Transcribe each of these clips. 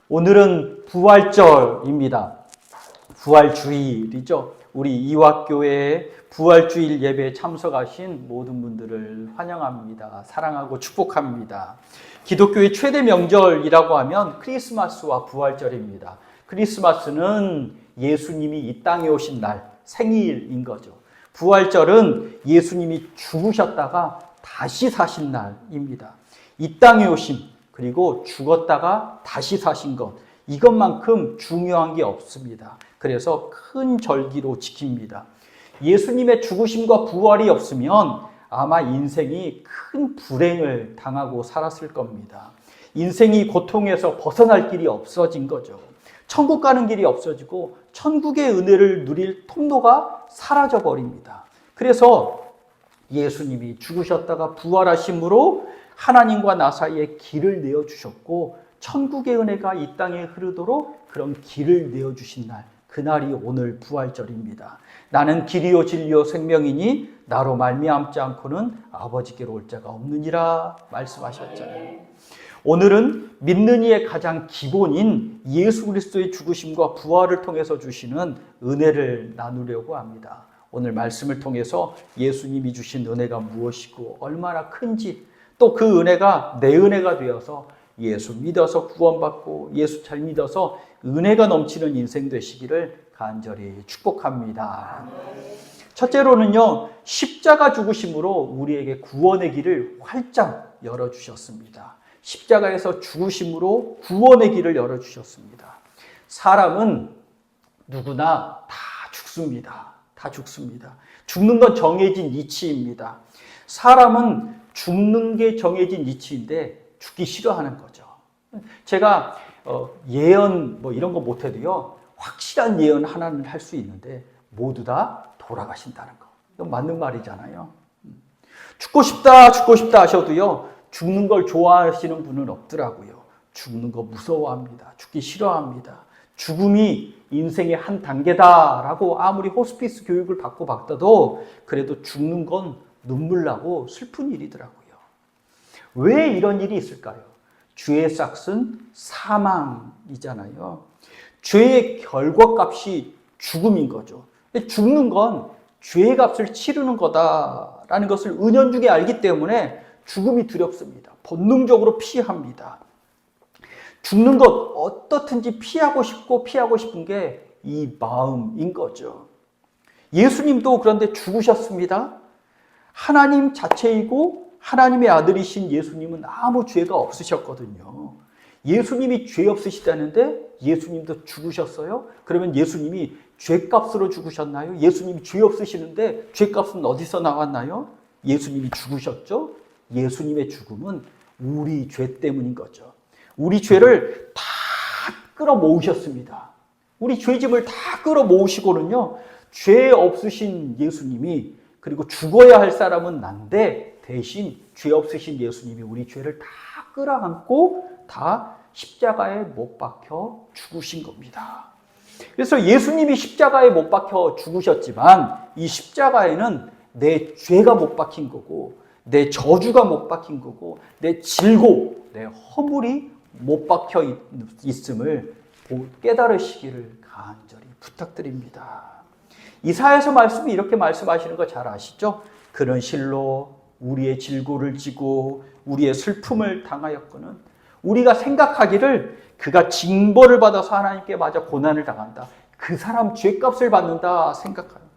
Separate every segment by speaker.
Speaker 1: 오늘은 부활절입니다. 부활주일이죠. 우리 이화교회의 부활주일 예배에 참석하신 모든 분들을 환영합니다. 사랑하고 축복합니다. 기독교의 최대 명절이라고 하면 크리스마스와 부활절입니다. 크리스마스는 예수님이 이 땅에 오신 날, 생일인 거죠. 부활절은 예수님이 죽으셨다가 다시 사신 날입니다. 이 땅에 오심, 그리고 죽었다가 다시 사신 것, 이것만큼 중요한 게 없습니다. 그래서 큰 절기로 지킵니다. 예수님의 죽으심과 부활이 없으면 아마 인생이 큰 불행을 당하고 살았을 겁니다. 인생이 고통에서 벗어날 길이 없어진 거죠. 천국 가는 길이 없어지고 천국의 은혜를 누릴 통로가 사라져 버립니다. 그래서 예수님이 죽으셨다가 부활하심으로 하나님과 나 사이에 길을 내어주셨고 천국의 은혜가 이 땅에 흐르도록 그런 길을 내어주신 날, 그날이 오늘 부활절입니다. 나는 길이요 진리요 생명이니 나로 말미암지 않고는 아버지께로 올 자가 없느니라 말씀하셨잖아요. 오늘은 믿는 이의 가장 기본인 예수 그리스도의 죽으심과 부활을 통해서 주시는 은혜를 나누려고 합니다. 오늘 말씀을 통해서 예수님이 주신 은혜가 무엇이고 얼마나 큰지, 또 그 은혜가 내 은혜가 되어서 예수 믿어서 구원받고 예수 잘 믿어서 은혜가 넘치는 인생 되시기를 간절히 축복합니다. 첫째로는요, 십자가 죽으심으로 우리에게 구원의 길을 활짝 열어주셨습니다. 십자가에서 죽으심으로 구원의 길을 열어주셨습니다. 사람은 누구나 다 죽습니다. 다 죽습니다. 죽는 건 정해진 이치입니다. 사람은 죽는 게 정해진 이치인데 죽기 싫어하는 거죠. 제가 예언 이런 거 못해도요, 확실한 예언 하나는 할 수 있는데 모두 다 돌아가신다는 거. 이건 맞는 말이잖아요. 죽고 싶다 하셔도요, 죽는 걸 좋아하시는 분은 없더라고요. 죽는 거 무서워합니다. 죽기 싫어합니다. 죽음이 인생의 한 단계다라고 아무리 호스피스 교육을 받고 그래도 죽는 건 눈물 나고 슬픈 일이더라고요. 왜 이런 일이 있을까요? 죄의 삭은 사망이잖아요. 죄의 결과값이 죽음인 거죠. 죽는 건 죄의 값을 치르는 거다라는 것을 은연중에 알기 때문에 죽음이 두렵습니다. 본능적으로 피합니다. 죽는 것 어떻든지 피하고 싶은 게 이 마음인 거죠. 예수님도 그런데 죽으셨습니다. 하나님 자체이고 하나님의 아들이신 예수님은 아무 죄가 없으셨거든요. 예수님이 죄 없으시다는데 예수님도 죽으셨어요? 그러면 예수님이 죄값으로 죽으셨나요? 예수님이 죄 없으시는데 죄값은 어디서 나왔나요? 예수님이 죽으셨죠? 예수님의 죽음은 우리 죄 때문인 거죠. 우리 죄를 다 끌어모으셨습니다. 우리 죄짐을 다 끌어모으시고는요, 죄 없으신 예수님이, 그리고 죽어야 할 사람은 난데 대신 죄 없으신 예수님이 우리 죄를 다 끌어안고 다 십자가에 못 박혀 죽으신 겁니다. 그래서 예수님이 십자가에 못 박혀 죽으셨지만 이 십자가에는 내 죄가 못 박힌 거고 내 저주가 못 박힌 거고 내 질고 내 허물이 못 박혀 있음을 깨달으시기를 간절히 부탁드립니다. 이사야서 말씀이 이렇게 말씀하시는 거 잘 아시죠? 그는 실로 우리의 질고를 지고 우리의 슬픔을 당하였거늘 우리가 생각하기를 그가 징벌을 받아서 하나님께 맞아 고난을 당한다. 그 사람 죄값을 받는다 생각하는.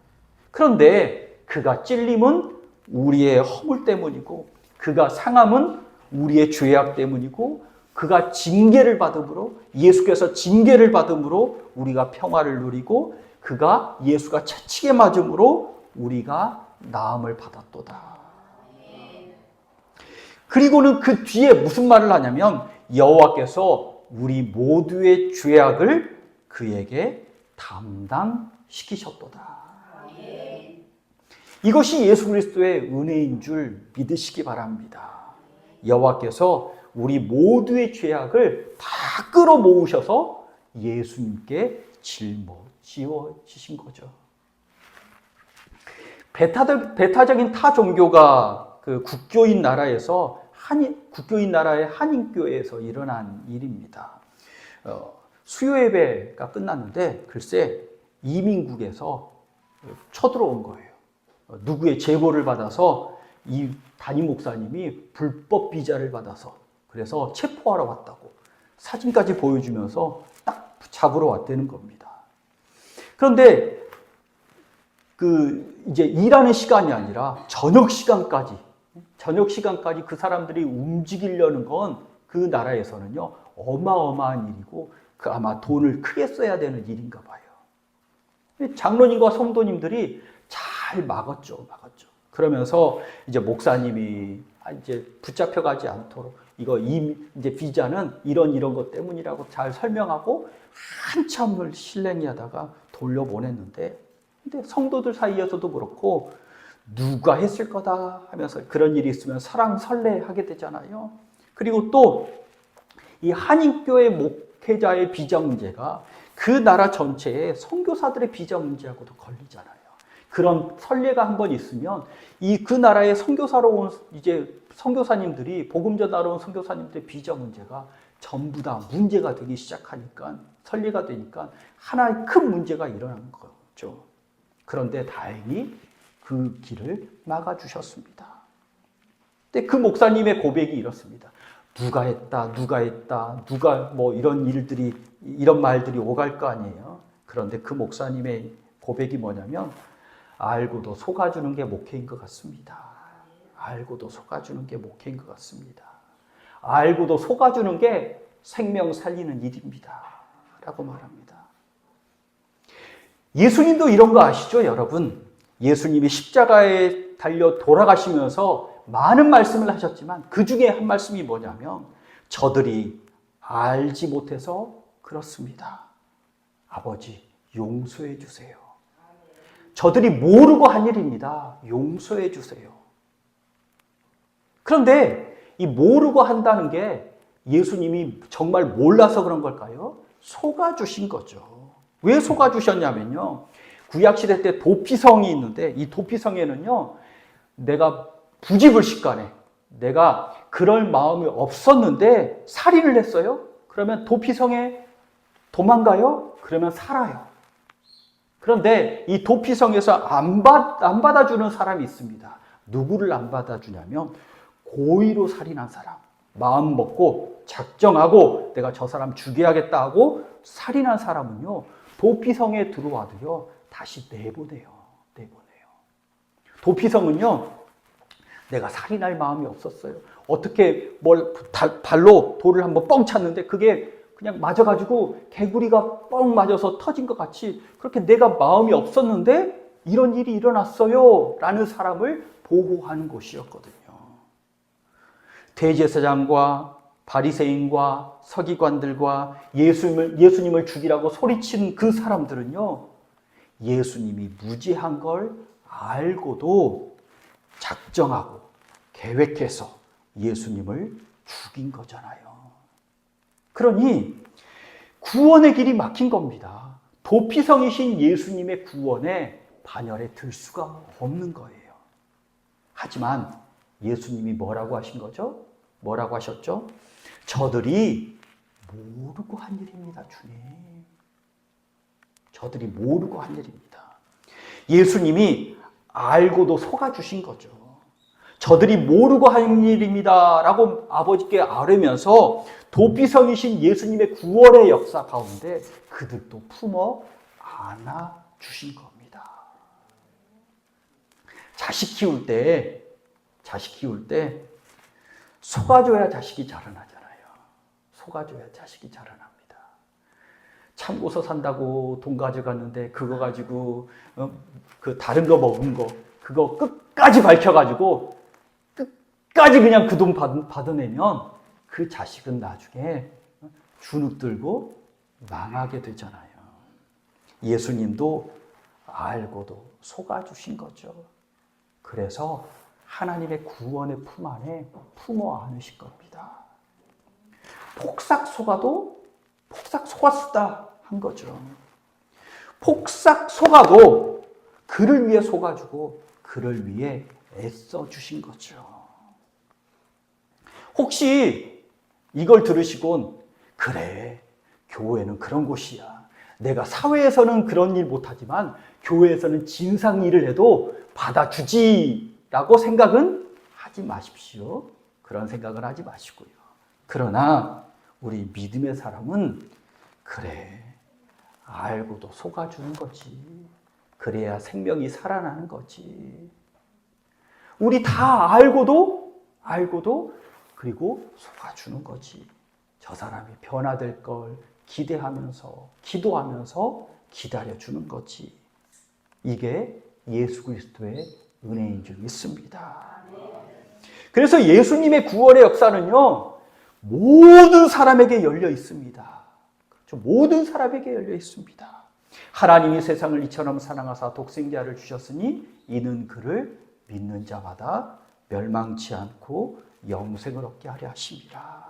Speaker 1: 그런데 그가 찔림은 우리의 허물 때문이고 그가 상함은 우리의 죄악 때문이고 그가 징계를 받음으로 예수께서 징계를 받음으로 우리가 평화를 누리고 그가 예수가 채찍에 맞음으로 우리가 나음을 받았도다. 그리고는 그 뒤에 무슨 말을 하냐면 여호와께서 우리 모두의 죄악을 그에게 담당시키셨도다. 이것이 예수 그리스도의 은혜인 줄 믿으시기 바랍니다. 여호와께서 우리 모두의 죄악을 다 끌어모으셔서 예수님께 짊어지신 거죠. 베타적인 타 종교가 그 국교인 나라에서 국교인 나라의 한인교회에서 일어난 일입니다. 수요 예배가 끝났는데 글쎄 이민국에서 쳐들어온 거예요. 누구의 제보를 받아서 이 담임 목사님이 불법 비자를 받아서 그래서 체포하러 왔다고 사진까지 보여주면서 딱 잡으러 왔다는 겁니다. 그런데 이제 일하는 시간이 아니라 저녁 시간까지 그 사람들이 움직이려는 건 그 나라에서는요 어마어마한 일이고 아마 돈을 크게 써야 되는 일인가 봐요. 장로님과 성도님들이 잘 막았죠. 그러면서 이제 목사님이 이제 붙잡혀가지 않도록 이제 비자는 이런 것 때문이라고 잘 설명하고 한참을 실랭이하다가 돌려보냈는데, 근데 성도들 사이에서도 그렇고 누가 했을 거다 하면서 그런 일이 있으면 설레하게 되잖아요. 그리고 또 이 한인교회 목회자의 비자 문제가 그 나라 전체의 선교사들의 비자 문제하고도 걸리잖아요. 그런 선례가 한 번 있으면 그 나라의 선교사로 온 이제 선교사님들이 복음 전하러 온 선교사님들의 비자 문제가 전부 다 문제가 되기 시작하니까 선례가 되니까 하나의 큰 문제가 일어난 거죠. 그런데 다행히 그 길을 막아주셨습니다. 근데 그 목사님의 고백이 이렇습니다. 누가 했다, 누가 뭐 이런 말들이 오갈 거 아니에요. 그런데 그 목사님의 고백이 뭐냐면, 알고도 속아주는 게 목회인 것 같습니다. 알고도 속아주는 게 목회인 것 같습니다. 알고도 속아주는 게 생명 살리는 일입니다. 라고 말합니다. 예수님도 이런 거 아시죠, 여러분? 예수님이 십자가에 달려 돌아가시면서 많은 말씀을 하셨지만 그 중에 한 말씀이 뭐냐면, 저들이 알지 못해서 그렇습니다. 아버지, 용서해 주세요. 저들이 모르고 한 일입니다. 용서해 주세요. 그런데 이 모르고 한다는 게 예수님이 정말 몰라서 그런 걸까요? 속아주신 거죠. 왜 속아주셨냐면요, 구약시대 때 도피성이 있는데 이 도피성에는요, 내가 부지불식간에 내가 그럴 마음이 없었는데 살인을 했어요? 그러면 도피성에 도망가요? 그러면 살아요. 그런데 이 도피성에서 안 받아주는 사람이 있습니다. 누구를 안 받아주냐면 고의로 살인한 사람. 마음 먹고 작정하고 내가 저 사람 죽여야겠다 하고 살인한 사람은요, 도피성에 들어와도요 다시 내보내요. 도피성은요, 내가 살인할 마음이 없었어요. 어떻게 발로 돌을 한번 뻥 찼는데 그게 그냥 맞아가지고 개구리가 뻥 맞아서 터진 것 같이 그렇게 내가 마음이 없었는데 이런 일이 일어났어요 라는 사람을 보호하는 곳이었거든요. 대제사장과 바리새인과 서기관들과 예수님을 죽이라고 소리친 그 사람들은요, 예수님이 무죄한 걸 알고도 작정하고 계획해서 예수님을 죽인 거잖아요. 그러니 구원의 길이 막힌 겁니다. 도피성이신 예수님의 구원에 반열에 들 수가 없는 거예요. 하지만 예수님이 뭐라고 하신 거죠? 뭐라고 하셨죠? 저들이 모르고 한 일입니다, 주님. 저들이 모르고 한 일입니다. 예수님이 알고도 속아주신 거죠. 저들이 모르고 한 일입니다 라고 아버지께 아뢰면서 도피성이신 예수님의 구원의 역사 가운데 그들도 품어 안아주신 겁니다. 자식 키울 때 속아줘야 자식이 자라나잖아요. 속아줘야 자식이 자라납니다. 참고서 산다고 돈 가져갔는데 그거 가지고 그 다른 거 먹은 거 그거 끝까지 밝혀가지고 끝까지 그냥 그 돈 받아내면 그 자식은 나중에 주눅 들고 망하게 되잖아요. 예수님도 알고도 속아주신 거죠. 그래서 하나님의 구원의 품 안에 품어 안으실 겁니다. 폭삭 속아도 폭삭 속았다 한 거죠. 폭삭 속아도 그를 위해 속아주고 그를 위해 애써 주신 거죠. 혹시 이걸 들으시곤 그래, 교회는 그런 곳이야. 내가 사회에서는 그런 일 못하지만 교회에서는 진상 일을 해도 받아주지라고 생각은 하지 마십시오. 그런 생각을 하지 마시고요. 그러나 우리 믿음의 사람은 그래, 알고도 속아주는 거지. 그래야 생명이 살아나는 거지. 우리 다 알고도 그리고 속아주는 거지. 저 사람이 변화될 걸 기대하면서 기도하면서 기다려주는 거지. 이게 예수 그리스도의 은혜인 줄 믿습니다. 그래서 예수님의 구원의 역사는요, 모든 사람에게 열려 있습니다. 그렇죠? 모든 사람에게 열려 있습니다. 하나님이 세상을 이처럼 사랑하사 독생자를 주셨으니 이는 그를 믿는 자마다 멸망치 않고 영생을 얻게 하려 하십니다.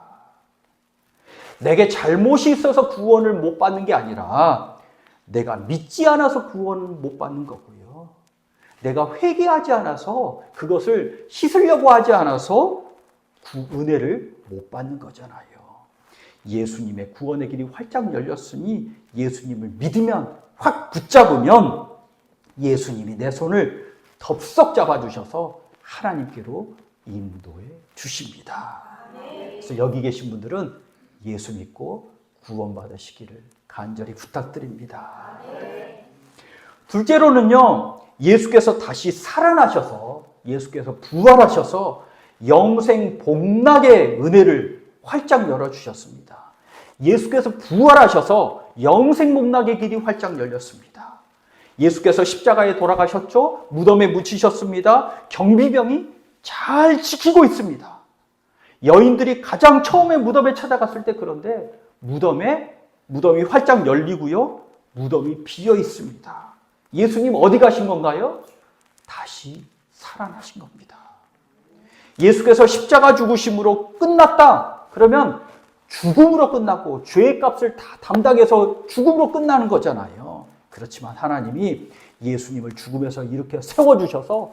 Speaker 1: 내게 잘못이 있어서 구원을 못 받는 게 아니라 내가 믿지 않아서 구원을 못 받는 거고요. 내가 회개하지 않아서 그것을 씻으려고 하지 않아서 은혜를 못 받는 거잖아요. 예수님의 구원의 길이 활짝 열렸으니 예수님을 믿으면, 확 붙잡으면 예수님이 내 손을 덥석 잡아주셔서 하나님께로 인도해 주십니다. 그래서 여기 계신 분들은 예수 믿고 구원받으시기를 간절히 부탁드립니다. 둘째로는요, 예수께서 다시 살아나셔서, 예수께서 부활하셔서 영생 복락의 은혜를 활짝 열어주셨습니다. 예수께서 부활하셔서 영생 복락의 길이 활짝 열렸습니다. 예수께서 십자가에 돌아가셨죠? 무덤에 묻히셨습니다. 경비병이 잘 지키고 있습니다. 여인들이 가장 처음에 무덤에 찾아갔을 때, 그런데 무덤이 활짝 열리고요, 무덤이 비어 있습니다. 예수님 어디 가신 건가요? 다시 살아나신 겁니다. 예수께서 십자가 죽으심으로 끝났다. 그러면 죽음으로 끝났고 죄의 값을 다 담당해서 죽음으로 끝나는 거잖아요. 그렇지만 하나님이 예수님을 죽음에서 이렇게 세워주셔서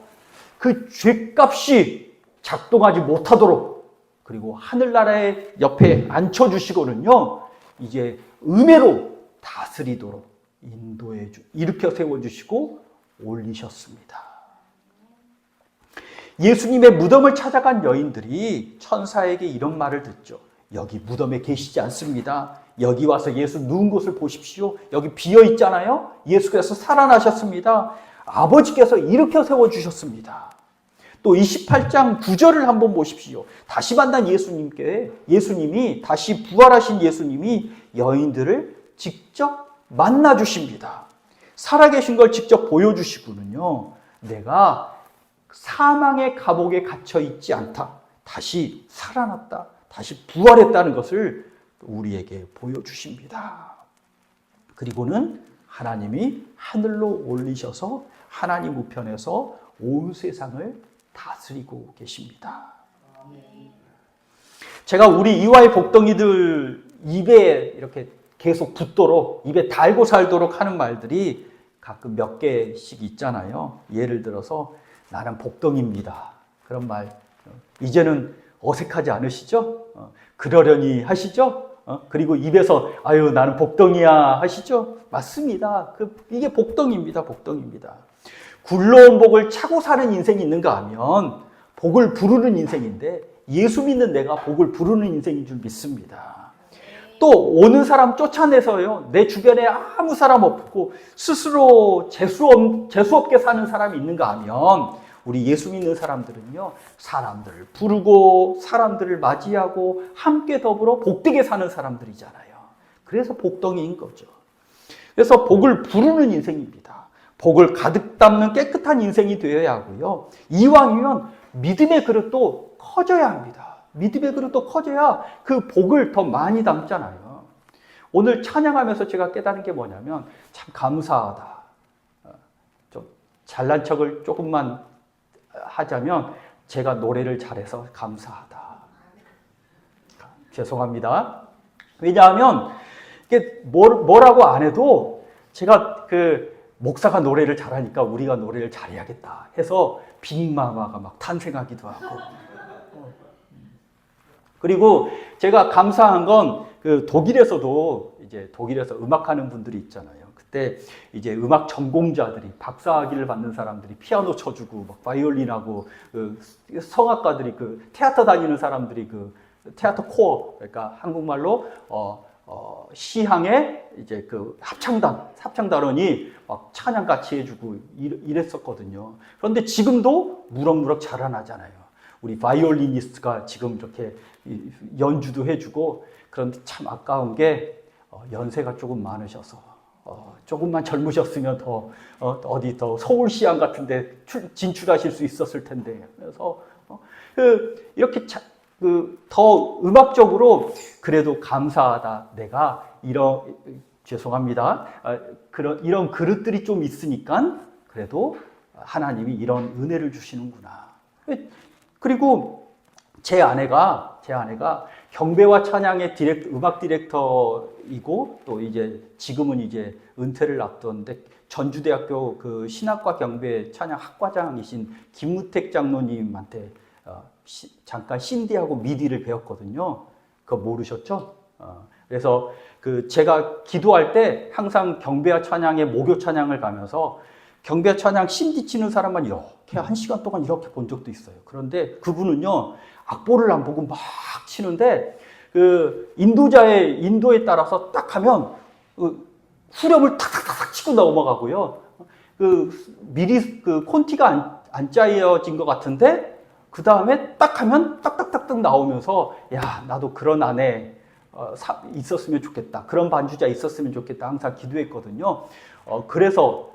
Speaker 1: 그 죄값이 작동하지 못하도록, 그리고 하늘나라의 옆에 앉혀주시고는요, 이제 은혜로 다스리도록 일으켜 세워주시고 올리셨습니다. 예수님의 무덤을 찾아간 여인들이 천사에게 이런 말을 듣죠. 여기 무덤에 계시지 않습니다. 여기 와서 예수 누운 곳을 보십시오. 여기 비어 있잖아요. 예수께서 살아나셨습니다. 아버지께서 일으켜 세워주셨습니다. 또 28장 9절을 한번 보십시오. 다시 만난 예수님이 다시 부활하신 예수님이 여인들을 직접 만나주십니다. 살아계신 걸 직접 보여주시고는요, 내가 사망의 감옥에 갇혀 있지 않다, 다시 살아났다, 다시 부활했다는 것을 우리에게 보여주십니다. 그리고는 하나님이 하늘로 올리셔서 하나님 우편에서 온 세상을 다스리고 계십니다. 제가 우리 이화의 복덩이들 입에 이렇게 계속 붙도록, 입에 달고 살도록 하는 말들이 가끔 몇 개씩 있잖아요. 예를 들어서 나는 복덩이입니다. 그런 말 이제는 어색하지 않으시죠? 그러려니 하시죠? 그리고 입에서 아유 나는 복덩이야 하시죠? 맞습니다. 이게 복덩이입니다. 복덩이입니다. 굴러온 복을 차고 사는 인생이 있는가 하면 복을 부르는 인생인데, 예수 믿는 내가 복을 부르는 인생인 줄 믿습니다. 또 오는 사람 쫓아내서요, 내 주변에 아무 사람 없고 스스로 재수 없게 사는 사람이 있는가 하면, 우리 예수 믿는 사람들은요, 사람들을 부르고 사람들을 맞이하고 함께 더불어 복되게 사는 사람들이잖아요. 그래서 복덩이인 거죠. 그래서 복을 부르는 인생입니다. 복을 가득 담는 깨끗한 인생이 되어야 하고요, 이왕이면 믿음의 그릇도 커져야 합니다. 믿음의 그릇도 커져야 그 복을 더 많이 담잖아요. 오늘 찬양하면서 제가 깨달은 게 뭐냐면, 참 감사하다. 좀 잘난 척을 조금만 하자면, 제가 노래를 잘해서 감사하다. 죄송합니다. 왜냐하면 이게 뭐라고 안 해도 제가 목사가 노래를 잘하니까 우리가 노래를 잘해야겠다 해서 빅마마가 막 탄생하기도 하고, 그리고 제가 감사한 건 그 독일에서도 이제 독일에서 음악하는 분들이 있잖아요. 그때 이제 음악 전공자들이 박사학위를 받는 사람들이 피아노 쳐주고 막 바이올린하고 그 성악가들이 그 테아터 다니는 사람들이 그 테아터 코어 그러니까 한국말로 시향의 이제 그 합창단원이 막 찬양 같이 해주고 이랬었거든요. 그런데 지금도 무럭무럭 자라나잖아요. 우리 바이올리니스트가 지금 이렇게 연주도 해주고 그런데 참 아까운 게 연세가 조금 많으셔서 조금만 젊으셨으면 어디 더 서울시향 같은데 진출하실 수 있었을 텐데 그래서 이렇게 더 음악적으로 그래도 감사하다. 내가 죄송합니다. 이런 그릇들이 좀 있으니까 그래도 하나님이 이런 은혜를 주시는구나. 그리고 제 아내가 경배와 찬양의 음악 디렉터이고 또 이제 지금은 이제 은퇴를 앞두었는데 전주대학교 그 신학과 경배 찬양 학과장이신 김무택 장로님한테 잠깐 신디하고 미디를 배웠거든요. 그거 모르셨죠? 그래서 제가 기도할 때 항상 경배와 찬양의 모교 찬양을 가면서 경배와 찬양 신디 치는 사람만 이렇게 1시간 동안 이렇게 본 적도 있어요. 그런데 그분은요, 악보를 안 보고 막 치는데 인도에 따라서 딱 하면 후렴을 탁탁탁 치고 넘어가고요. 미리 콘티가 안 짜여진 것 같은데 그 다음에 딱 하면 딱딱딱딱 나오면서 야 나도 그런 아내 있었으면 좋겠다. 그런 반주자 있었으면 좋겠다. 항상 기도했거든요. 그래서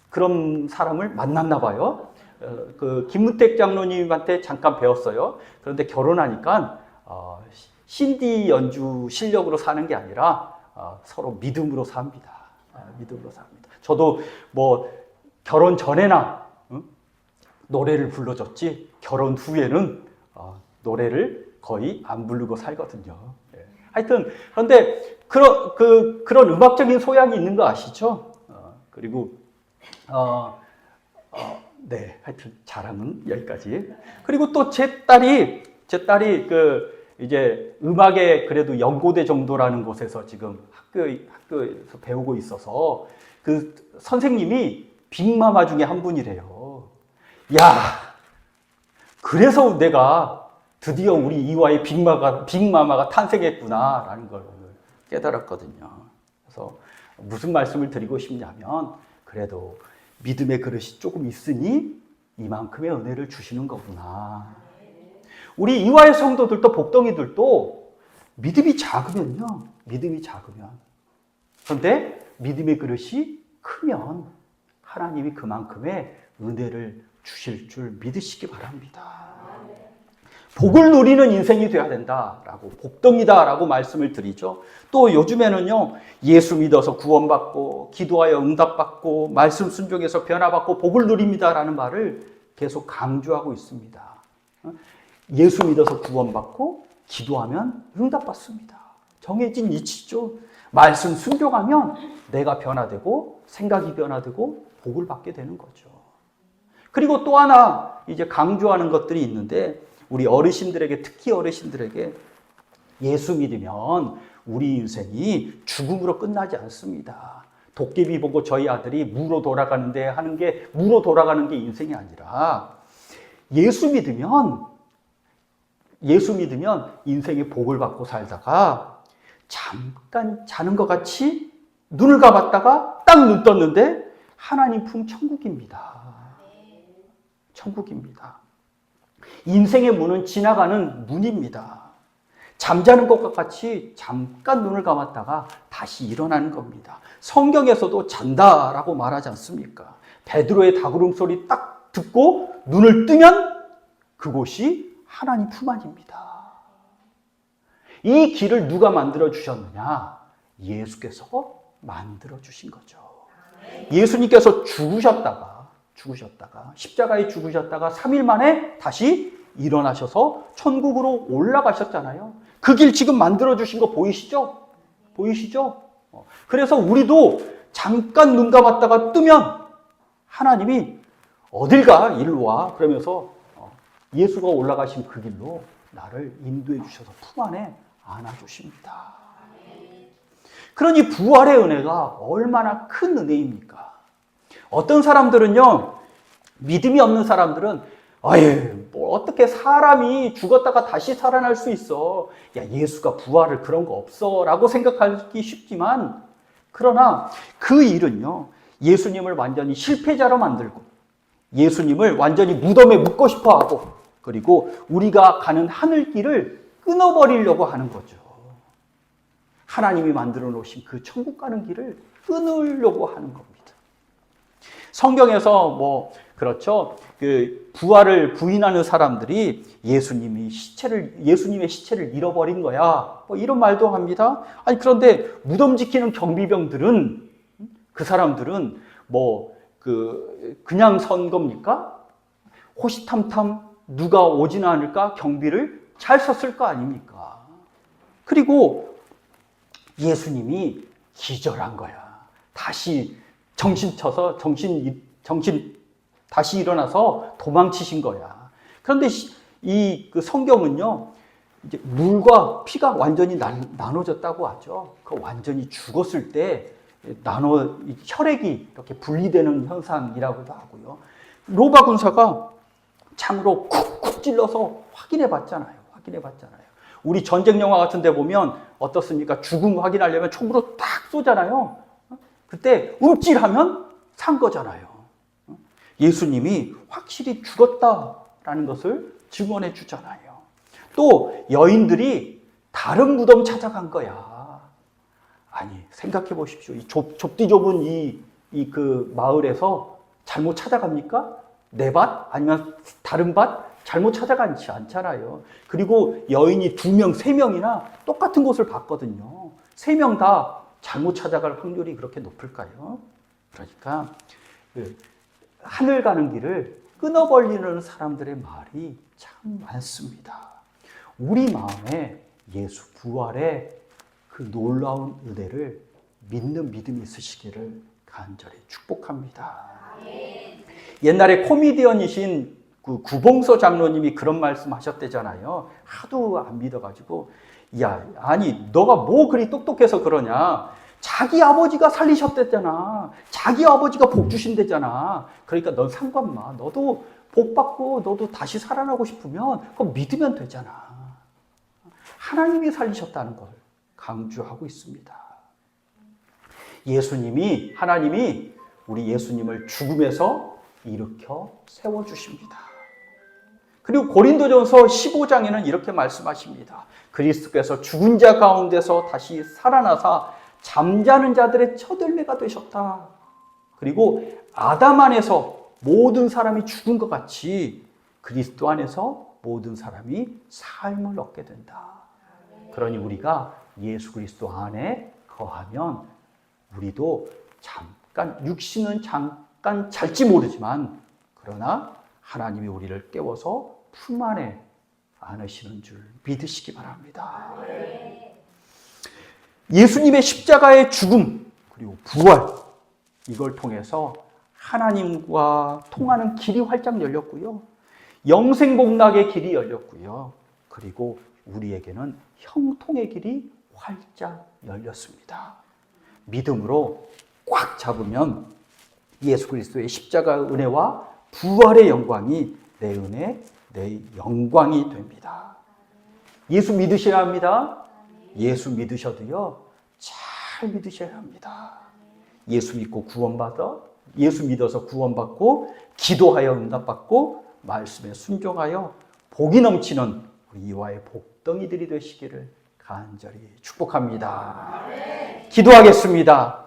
Speaker 1: 그런 사람을 만났나 봐요. 김무택 장로님한테 잠깐 배웠어요. 그런데 결혼하니까 신디 연주 실력으로 사는 게 아니라 서로 믿음으로 삽니다. 믿음으로 삽니다. 저도 뭐 결혼 전에나 노래를 불러줬지 결혼 후에는 노래를 거의 안 부르고 살거든요. 하여튼 그런데 그런 음악적인 소양이 있는 거 아시죠? 그리고 네, 하여튼 자랑은 여기까지. 그리고 또 제 딸이 이제 음악에 그래도 연고대 정도라는 곳에서 지금 학교에서 배우고 있어서 선생님이 빅마마 중에 한 분이래요. 야, 그래서 내가 드디어 우리 이화의 빅마마가 탄생했구나라는 걸 오늘 깨달았거든요. 그래서 무슨 말씀을 드리고 싶냐면 그래도 믿음의 그릇이 조금 있으니 이만큼의 은혜를 주시는 거구나. 우리 이화의 성도들도 복덩이들도 믿음이 작으면 그런데 믿음의 그릇이 크면 하나님이 그만큼의 은혜를 주실 줄 믿으시기 바랍니다. 복을 누리는 인생이 돼야 된다라고 복덩이다라고 말씀을 드리죠. 또 요즘에는요 예수 믿어서 구원받고 기도하여 응답받고 말씀 순종해서 변화받고 복을 누립니다라는 말을 계속 강조하고 있습니다. 예수 믿어서 구원받고 기도하면 응답받습니다. 정해진 이치죠. 말씀 순종하면 내가 변화되고 생각이 변화되고 복을 받게 되는 거죠. 그리고 또 하나 이제 강조하는 것들이 있는데 우리 어르신들에게 특히 어르신들에게 예수 믿으면 우리 인생이 죽음으로 끝나지 않습니다. 도깨비 보고 저희 아들이 무로 돌아가는데 하는 게 무로 돌아가는 게 인생이 아니라 예수 믿으면 인생의 복을 받고 살다가 잠깐 자는 것 같이 눈을 감았다가 딱 눈 떴는데 하나님 품 천국입니다. 천국입니다. 인생의 문은 지나가는 문입니다. 잠자는 것과 같이 잠깐 눈을 감았다가 다시 일어나는 겁니다. 성경에서도 잔다라고 말하지 않습니까? 베드로의 닭울음 소리 딱 듣고 눈을 뜨면 그곳이 하나님 품 안입니다. 이 길을 누가 만들어 주셨느냐? 예수께서 만들어 주신 거죠. 예수님께서 죽으셨다가 십자가에 죽으셨다가 3일 만에 다시 일어나셔서 천국으로 올라가셨잖아요. 그 길 지금 만들어 주신 거 보이시죠? 그래서 우리도 잠깐 눈 감았다가 뜨면 하나님이 어딜 가? 일로 와. 그러면서 예수가 올라가신 그 길로 나를 인도해 주셔서 품 안에 안아주십니다. 그러니 부활의 은혜가 얼마나 큰 은혜입니까? 어떤 사람들은요, 믿음이 없는 사람들은 뭐 어떻게 사람이 죽었다가 다시 살아날 수 있어? 야, 예수가 부활을 그런 거 없어 라고 생각하기 쉽지만, 그러나 그 일은요, 예수님을 완전히 실패자로 만들고 예수님을 완전히 무덤에 묻고 싶어 하고, 그리고 우리가 가는 하늘길을 끊어버리려고 하는 거죠. 하나님이 만들어 놓으신 그 천국 가는 길을 끊으려고 하는 겁니다. 성경에서 그렇죠. 그 부활을 부인하는 사람들이 예수님의 시체를 잃어버린 거야. 이런 말도 합니다. 아니, 그런데 무덤 지키는 경비병들은, 그 사람들은 그냥 선 겁니까? 호시탐탐 누가 오지는 않을까? 경비를 잘 섰을 거 아닙니까? 그리고 예수님이 기절한 거야. 다시 정신 다시 일어나서 도망치신 거야. 그런데 그 성경은요, 이제 물과 피가 완전히 나눠졌다고 하죠. 그 완전히 죽었을 때 혈액이 이렇게 분리되는 현상이라고도 하고요. 로마 군사가 참으로 쿡쿡 찔러서 확인해 봤잖아요. 우리 전쟁 영화 같은 데 보면 어떻습니까? 죽음 확인하려면 총으로 딱 쏘잖아요. 그때 움찔하면 산 거잖아요. 예수님이 확실히 죽었다라는 것을 증언해 주잖아요. 또 여인들이 다른 무덤 찾아간 거야. 아니, 생각해 보십시오. 이 좁디 좁은 그 마을에서 잘못 찾아갑니까? 내 밭? 아니면 다른 밭? 잘못 찾아가지 않잖아요. 그리고 여인이 2명, 3명이나 똑같은 곳을 봤거든요. 3명 다 잘못 찾아갈 확률이 그렇게 높을까요? 그러니까 하늘 가는 길을 끊어버리는 사람들의 말이 참 많습니다. 우리 마음에 예수 부활의 그 놀라운 은혜를 믿는 믿음이 있으시기를 간절히 축복합니다. 옛날에 코미디언이신 그 구봉서 장로님이 그런 말씀 하셨대잖아요. 하도 안 믿어가지고, 야, 아니 너가 뭐 그리 똑똑해서 그러냐? 자기 아버지가 살리셨댔잖아. 자기 아버지가 복 주신대잖아. 그러니까 넌 상관마. 너도 복 받고 너도 다시 살아나고 싶으면 그거 믿으면 되잖아. 하나님이 살리셨다는 걸 강조하고 있습니다. 하나님이 우리 예수님을 죽음에서 일으켜 세워주십니다. 그리고 고린도전서 15장에는 이렇게 말씀하십니다. 그리스도께서 죽은 자 가운데서 다시 살아나사 잠자는 자들의 첫 열매가 되셨다. 그리고 아담 안에서 모든 사람이 죽은 것 같이 그리스도 안에서 모든 사람이 삶을 얻게 된다. 그러니 우리가 예수 그리스도 안에 거하면 우리도 육신은 잠깐 잘지 모르지만, 그러나 하나님이 우리를 깨워서 품 안에 안으시는 줄 믿으시기 바랍니다. 예수님의 십자가의 죽음 그리고 부활, 이걸 통해서 하나님과 통하는 길이 활짝 열렸고요. 영생복락의 길이 열렸고요. 그리고 우리에게는 형통의 길이 활짝 열렸습니다. 믿음으로 꽉 잡으면 예수 그리스도의 십자가 은혜와 부활의 영광이 내 은혜, 내 영광이 됩니다. 예수 믿으셔야 합니다. 예수 믿으셔도요, 잘 믿으셔야 합니다. 예수 믿어서 구원받고, 기도하여 응답받고, 말씀에 순종하여 복이 넘치는 우리 이와의 복덩이들이 되시기를 간절히 축복합니다. 기도하겠습니다.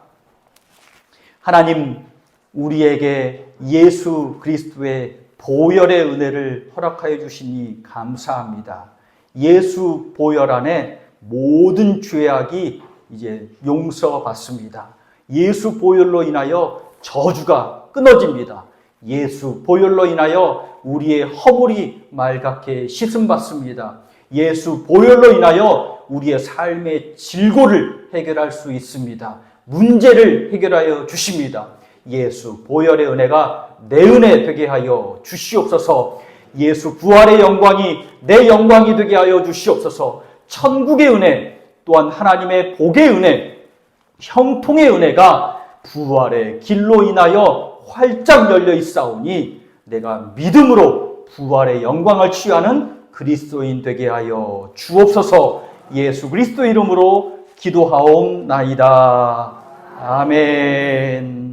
Speaker 1: 하나님, 우리에게 예수 그리스도의 보혈의 은혜를 허락하여 주시니 감사합니다. 예수 보혈 안에 모든 죄악이 이제 용서받습니다. 예수 보혈로 인하여 저주가 끊어집니다. 예수 보혈로 인하여 우리의 허물이 맑게 씻음받습니다. 예수 보혈로 인하여 우리의 삶의 질고를 해결할 수 있습니다. 문제를 해결하여 주십니다. 예수 보혈의 은혜가 내 은혜 되게 하여 주시옵소서. 예수 부활의 영광이 내 영광이 되게 하여 주시옵소서. 천국의 은혜, 또한 하나님의 복의 은혜, 형통의 은혜가 부활의 길로 인하여 활짝 열려 있사오니 내가 믿음으로 부활의 영광을 취하는 그리스도인 되게 하여 주옵소서. 예수 그리스도 이름으로 기도하옵나이다. 아멘.